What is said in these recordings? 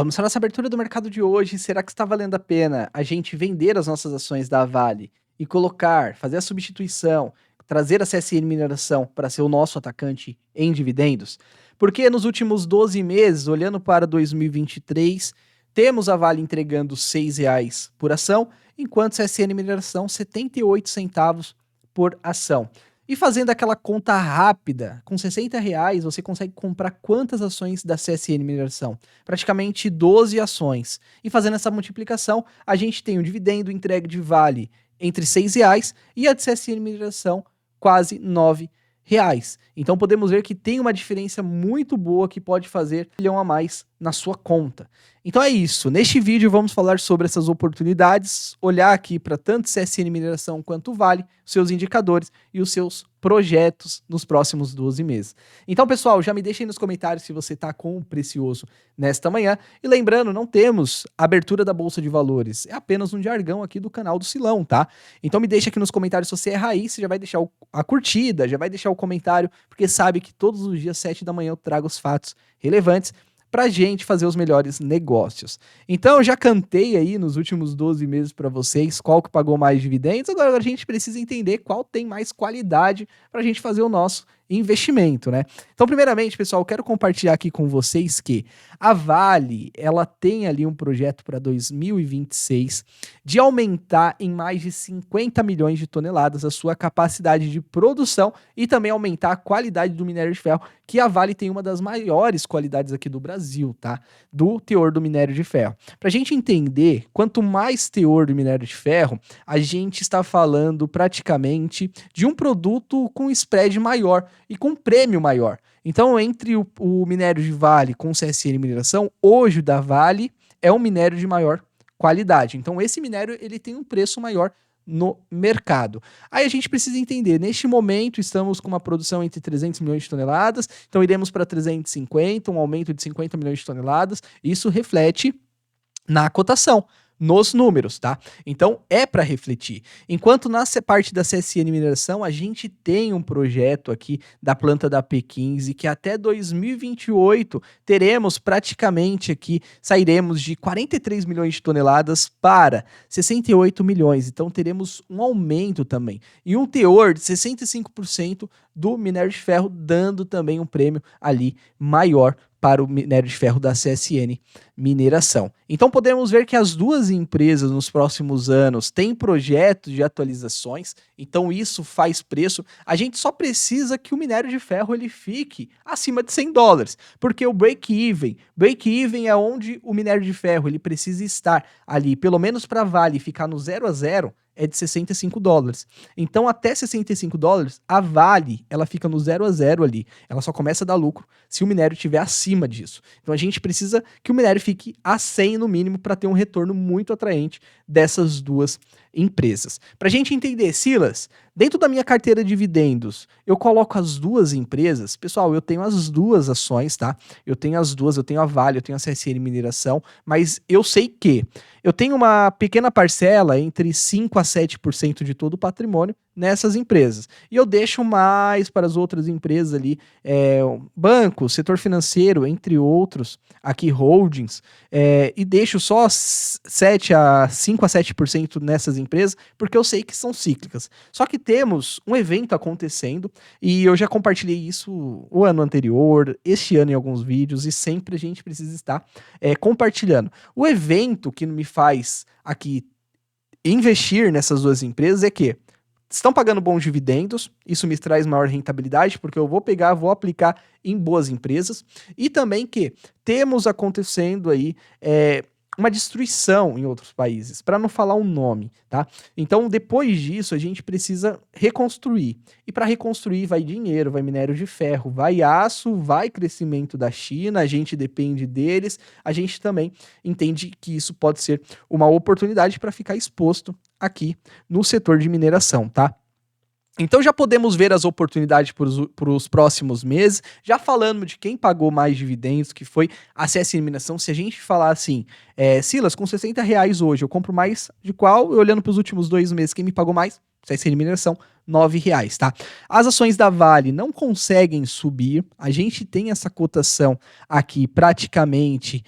Vamos para nossa abertura do mercado de hoje. Será que está valendo a pena a gente vender as nossas ações da Vale e colocar, fazer a substituição, trazer a CSN Mineração para ser o nosso atacante em dividendos? Porque nos últimos 12 meses, olhando para 2023, temos a Vale entregando R$ 6 por ação, enquanto CSN Mineração 78 centavos por ação. E fazendo aquela conta rápida, com R$ 60 você consegue comprar quantas ações da CSN Mineração? Praticamente 12 ações. E fazendo essa multiplicação, a gente tem o dividendo entregue de Vale entre R$ 6 e a de CSN Mineração quase R$ 9. Então podemos ver que tem uma diferença muito boa que pode fazer R$ 1 a mais na sua conta. Então é isso. Neste vídeo vamos falar sobre essas oportunidades, olhar aqui para tanto CSN Mineração quanto Vale, seus indicadores e os seus projetos nos próximos 12 meses. Então, pessoal, já me deixem nos comentários se você está com o Precioso nesta manhã. E lembrando, não temos abertura da Bolsa de Valores. É apenas um jargão aqui do canal do Silão, tá? Então me deixa aqui nos comentários se você é raiz, você já vai deixar a curtida, já vai deixar o comentário, porque sabe que todos os dias, 7 da manhã, eu trago os fatos relevantes pra gente fazer os melhores negócios. Então, eu já cantei aí nos últimos 12 meses para vocês qual que pagou mais dividendos, agora a gente precisa entender qual tem mais qualidade pra gente fazer o nosso investimento, né? Então, primeiramente, pessoal, eu quero compartilhar aqui com vocês que a Vale, ela tem ali um projeto para 2026 de aumentar em mais de 50 milhões de toneladas a sua capacidade de produção e também aumentar a qualidade do minério de ferro, que a Vale tem uma das maiores qualidades aqui do Brasil, tá? Do teor do minério de ferro. Para a gente entender, quanto mais teor do minério de ferro, a gente está falando praticamente de um produto com spread maior e com prêmio maior. Então, entre o minério de Vale com o CSN Mineração, hoje o da Vale é um minério de maior qualidade. Então, esse minério ele tem um preço maior no mercado. Aí a gente precisa entender, neste momento estamos com uma produção entre 300 milhões de toneladas, então iremos para 350, um aumento de 50 milhões de toneladas, isso reflete na cotação, nos números, tá? Então é para refletir. Enquanto na parte da CSN Mineração, a gente tem um projeto aqui da planta da P15 que até 2028 teremos praticamente aqui, sairemos de 43 milhões de toneladas para 68 milhões. Então teremos um aumento também. E um teor de 65% do minério de ferro, dando também um prêmio ali maior para o minério de ferro da CSN Mineração. Então podemos ver que as duas empresas nos próximos anos têm projetos de atualizações, então isso faz preço. A gente só precisa que o minério de ferro ele fique acima de $100, porque o break-even é onde o minério de ferro ele precisa estar ali, pelo menos para Vale ficar no 0 a 0, é de $65. Então, até $65, a Vale, ela fica no 0 a 0 ali. Ela só começa a dar lucro se o minério estiver acima disso. Então, a gente precisa que o minério fique a 100 no mínimo para ter um retorno muito atraente dessas duas empresas. Para a gente entender, Silas, dentro da minha carteira de dividendos, eu coloco as duas empresas. Pessoal, eu tenho as duas ações, tá? Eu tenho as duas, eu tenho a Vale, eu tenho a CSN Mineração, mas eu sei que eu tenho uma pequena parcela entre 5 a 7% de todo o patrimônio nessas empresas. E eu deixo mais para as outras empresas ali, banco, setor financeiro, entre outros, aqui holdings, e deixo só 5 a 7% nessas empresas, porque eu sei que são cíclicas. Só que temos um evento acontecendo, e eu já compartilhei isso o ano anterior, este ano em alguns vídeos, e sempre a gente precisa estar compartilhando. O evento que me faz aqui investir nessas duas empresas é que estão pagando bons dividendos, isso me traz maior rentabilidade, porque eu vou pegar, vou aplicar em boas empresas, e também que temos acontecendo aí uma destruição em outros países, para não falar um nome, tá? Então, depois disso, a gente precisa reconstruir. E para reconstruir vai dinheiro, vai minério de ferro, vai aço, vai crescimento da China, a gente depende deles, a gente também entende que isso pode ser uma oportunidade para ficar exposto aqui no setor de mineração, tá? Então já podemos ver as oportunidades para os próximos meses, já falando de quem pagou mais dividendos, que foi a CSN Mineração. Se a gente falar assim, Silas, com R$ 60 hoje, eu compro mais de qual? Olhando para os últimos 2 meses, quem me pagou mais? CSN Mineração, R$ 9, tá? As ações da Vale não conseguem subir, a gente tem essa cotação aqui praticamente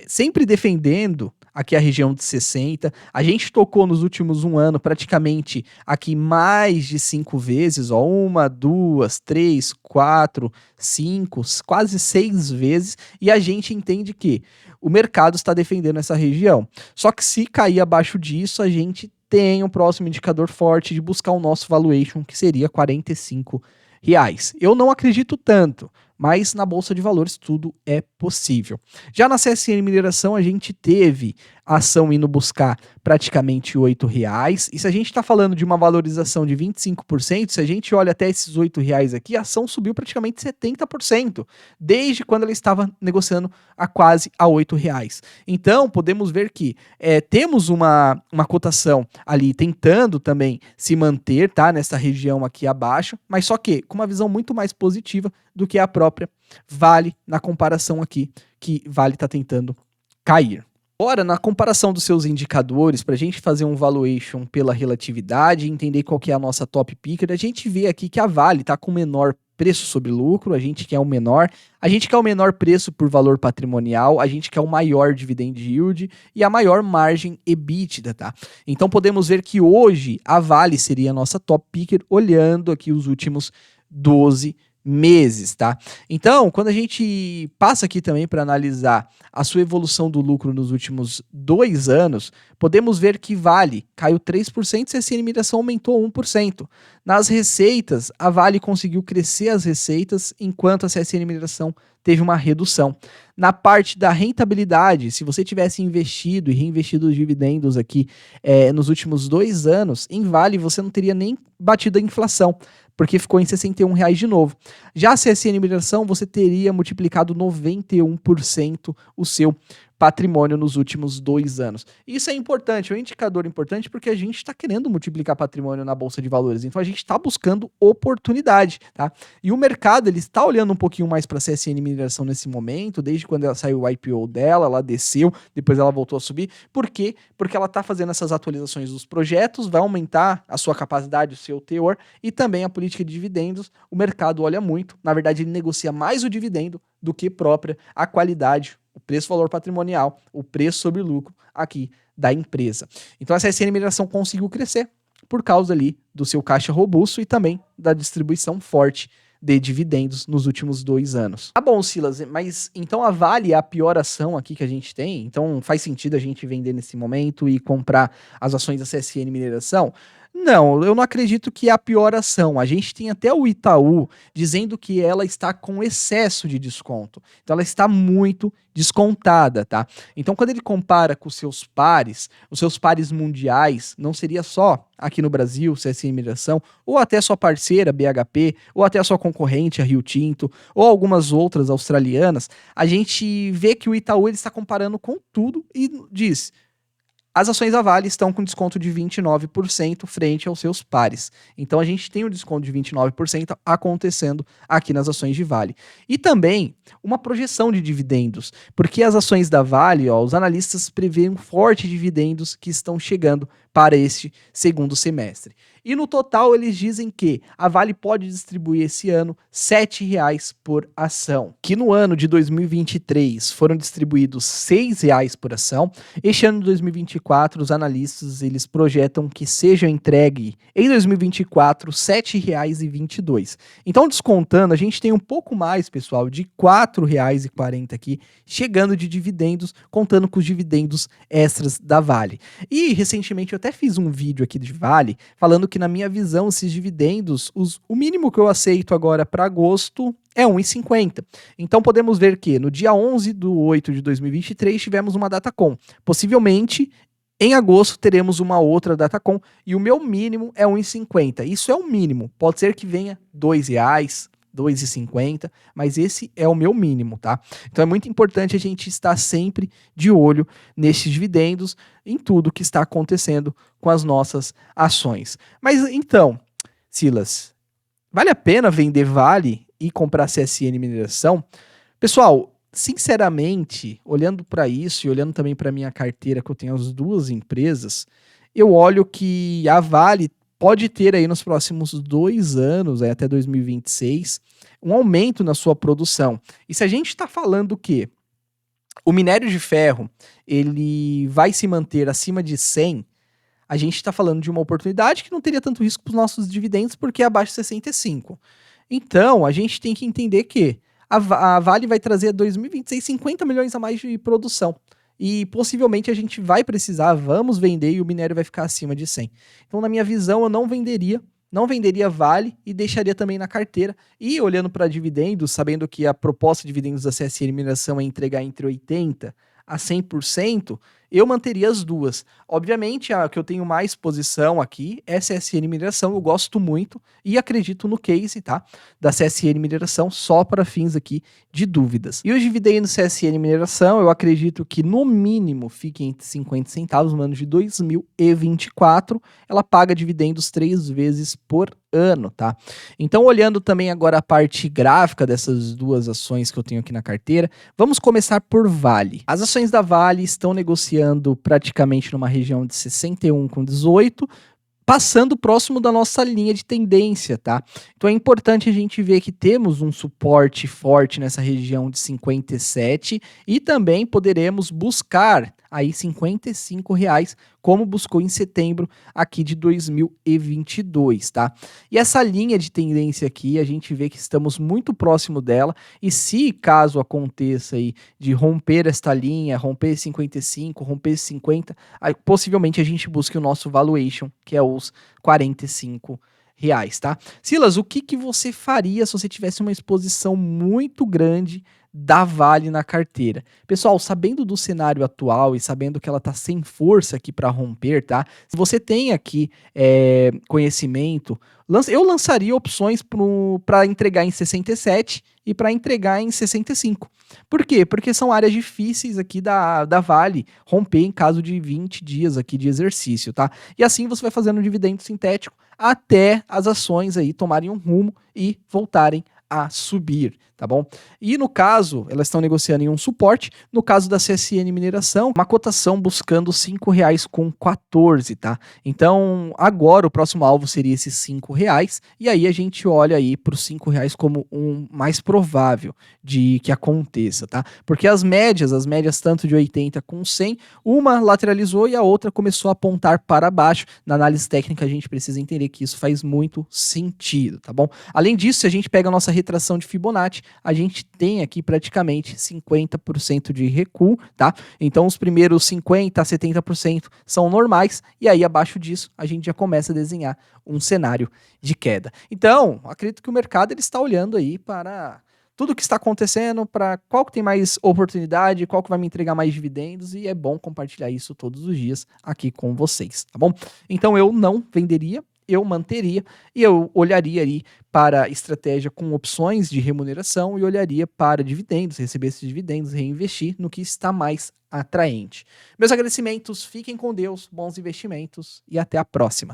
sempre defendendo aqui a região de 60. A gente tocou nos últimos um ano praticamente aqui mais de 5 vezes, ó, 1, 2, 3, 4, 5, quase 6 vezes, e a gente entende que o mercado está defendendo essa região. Só que se cair abaixo disso, a gente tem um próximo indicador forte de buscar o nosso valuation, que seria R$ 45. Eu não acredito tanto, mas na Bolsa de Valores tudo é possível. Já na CSN Mineração, a gente teve a ação indo buscar praticamente R$ 8, e se a gente está falando de uma valorização de 25%, se a gente olha até esses R$ 8 aqui, a ação subiu praticamente 70%, desde quando ela estava negociando a quase a R$ 8. Então, podemos ver que temos uma cotação ali tentando também se manter, tá, nessa região aqui abaixo, mas só que com uma visão muito mais positiva do que a própria Vale na comparação aqui, que Vale está tentando cair. Agora, na comparação dos seus indicadores, para a gente fazer um valuation pela relatividade e entender qual que é a nossa top picker, a gente vê aqui que a Vale está com menor preço sobre lucro, a gente quer o menor, a gente quer o menor preço por valor patrimonial, a gente quer o maior dividend yield e a maior margem EBITDA, tá? Então podemos ver que hoje a Vale seria a nossa top picker olhando aqui os últimos 12 meses, tá? Então, quando a gente passa aqui também para analisar a sua evolução do lucro nos últimos 2 anos, podemos ver que Vale caiu 3%, CSN Mineração aumentou 1%. Nas receitas, a Vale conseguiu crescer as receitas, enquanto a CSN Mineração teve uma redução. Na parte da rentabilidade, se você tivesse investido e reinvestido os dividendos aqui nos últimos 2 anos, em Vale você não teria nem batido a inflação, porque ficou em R$ 61 de novo. Já a CSN Mineração, você teria multiplicado 91% o seu patrimônio nos últimos 2 anos. Isso é importante, é um indicador importante porque a gente está querendo multiplicar patrimônio na Bolsa de Valores, então a gente está buscando oportunidade, tá? E o mercado, ele está olhando um pouquinho mais para a CSN Mineração nesse momento, desde quando ela saiu o IPO dela, ela desceu, depois ela voltou a subir. Por quê? Porque ela está fazendo essas atualizações dos projetos, vai aumentar a sua capacidade, o seu teor, e também a política de dividendos. O mercado olha muito, na verdade ele negocia mais o dividendo do que própria a qualidade, o preço-valor patrimonial, o preço sobre lucro aqui da empresa. Então a CSN Mineração conseguiu crescer por causa ali do seu caixa robusto e também da distribuição forte de dividendos nos últimos 2 anos. Tá bom, Silas, mas então a Vale é a pior ação aqui que a gente tem? Então faz sentido a gente vender nesse momento e comprar as ações da CSN Mineração? Não, eu não acredito que é a pior ação. A gente tem até o Itaú dizendo que ela está com excesso de desconto. Então ela está muito descontada, tá? Então quando ele compara com os seus pares mundiais, não seria só aqui no Brasil, CSN Mineração, ou até sua parceira BHP, ou até a sua concorrente, a Rio Tinto, ou algumas outras australianas, a gente vê que o Itaú ele está comparando com tudo e diz: as ações da Vale estão com desconto de 29% frente aos seus pares. Então a gente tem um desconto de 29% acontecendo aqui nas ações de Vale. E também uma projeção de dividendos, porque as ações da Vale, ó, os analistas preveem fortes dividendos que estão chegando para este segundo semestre. E no total eles dizem que a Vale pode distribuir esse ano R$ 7 por ação, que no ano de 2023 foram distribuídos R$ 6 por ação. Este ano de 2024, os analistas eles projetam que seja entregue em 2024 R$ 7,22. Então, descontando, a gente tem um pouco mais, pessoal, de R$ 4,40 aqui, chegando de dividendos, contando com os dividendos extras da Vale. E recentemente eu até fiz um vídeo aqui de Vale, falando que na minha visão esses dividendos, o mínimo que eu aceito agora para agosto é 1,50. Então podemos ver que no dia 11/8/2023 tivemos uma Datacom. Possivelmente em agosto teremos uma outra Datacom e o meu mínimo é 1,50. Isso é o mínimo. Pode ser que venha R$ 2, 2,50, mas esse é o meu mínimo, tá? Então é muito importante a gente estar sempre de olho nesses dividendos, em tudo que está acontecendo com as nossas ações. Mas então, Silas, vale a pena vender Vale e comprar CSN Mineração? Pessoal, sinceramente, olhando para isso e olhando também para minha carteira, que eu tenho as duas empresas, eu olho que a Vale pode ter aí nos próximos 2 anos, aí até 2026, um aumento na sua produção. E se a gente está falando que o minério de ferro, ele vai se manter acima de 100, a gente está falando de uma oportunidade que não teria tanto risco para os nossos dividendos, porque é abaixo de 65. Então, a gente tem que entender que a Vale vai trazer 2026 50 milhões a mais de produção. E possivelmente a gente vai precisar, vamos vender e o minério vai ficar acima de 100. Então, na minha visão, eu não venderia Vale e deixaria também na carteira. E olhando para dividendos, sabendo que a proposta de dividendos da CSN Mineração é entregar entre 80% a 100%, eu manteria as duas. Obviamente, a que eu tenho mais posição aqui é CSN Mineração, eu gosto muito e acredito no case, tá? Da CSN Mineração, só para fins aqui de dúvidas. E os dividendos CSN Mineração, eu acredito que no mínimo fiquem entre 50 centavos no ano de 2024. Ela paga dividendos 3 vezes por ano, tá? Então, olhando também agora a parte gráfica dessas duas ações que eu tenho aqui na carteira, vamos começar por Vale. As ações da Vale estão negociando praticamente numa região de 61,18, passando próximo da nossa linha de tendência, tá? Então é importante a gente ver que temos um suporte forte nessa região de 57 e também poderemos buscar aí R$ 55, como buscou em setembro aqui de 2022, tá? E essa linha de tendência aqui, a gente vê que estamos muito próximo dela e se caso aconteça aí de romper esta linha, romper 55, romper 50, aí, possivelmente a gente busque o nosso valuation, que é os R$ 45, tá? Silas, o que você faria se você tivesse uma exposição muito grande da Vale na carteira? Pessoal, sabendo do cenário atual e sabendo que ela tá sem força aqui para romper, tá? Se você tem aqui conhecimento, eu lançaria opções para entregar em 67 e para entregar em 65. Por quê? Porque são áreas difíceis aqui da Vale romper em caso de 20 dias aqui de exercício, tá? E assim você vai fazendo um dividendo sintético até as ações aí tomarem um rumo e voltarem a subir, tá bom? E no caso, elas estão negociando em um suporte, no caso da CSN Mineração, uma cotação buscando R$ 5,14, tá? Então, agora o próximo alvo seria esses R$ 5, e aí a gente olha aí para os R$ 5 como um mais provável de que aconteça, tá? Porque as médias tanto de 80 com 100, uma lateralizou e a outra começou a apontar para baixo. Na análise técnica a gente precisa entender que isso faz muito sentido, tá bom? Além disso, se a gente pega a nossa retração de Fibonacci, a gente tem aqui praticamente 50% de recuo, tá? Então os primeiros 50% a 70% são normais e aí abaixo disso a gente já começa a desenhar um cenário de queda. Então, acredito que o mercado ele está olhando aí para tudo que está acontecendo, para qual que tem mais oportunidade, qual que vai me entregar mais dividendos, e é bom compartilhar isso todos os dias aqui com vocês, tá bom? Então eu não venderia, eu manteria e eu olharia aí para estratégia com opções de remuneração e olharia para dividendos, receber esses dividendos, reinvestir no que está mais atraente. Meus agradecimentos, fiquem com Deus, bons investimentos e até a próxima.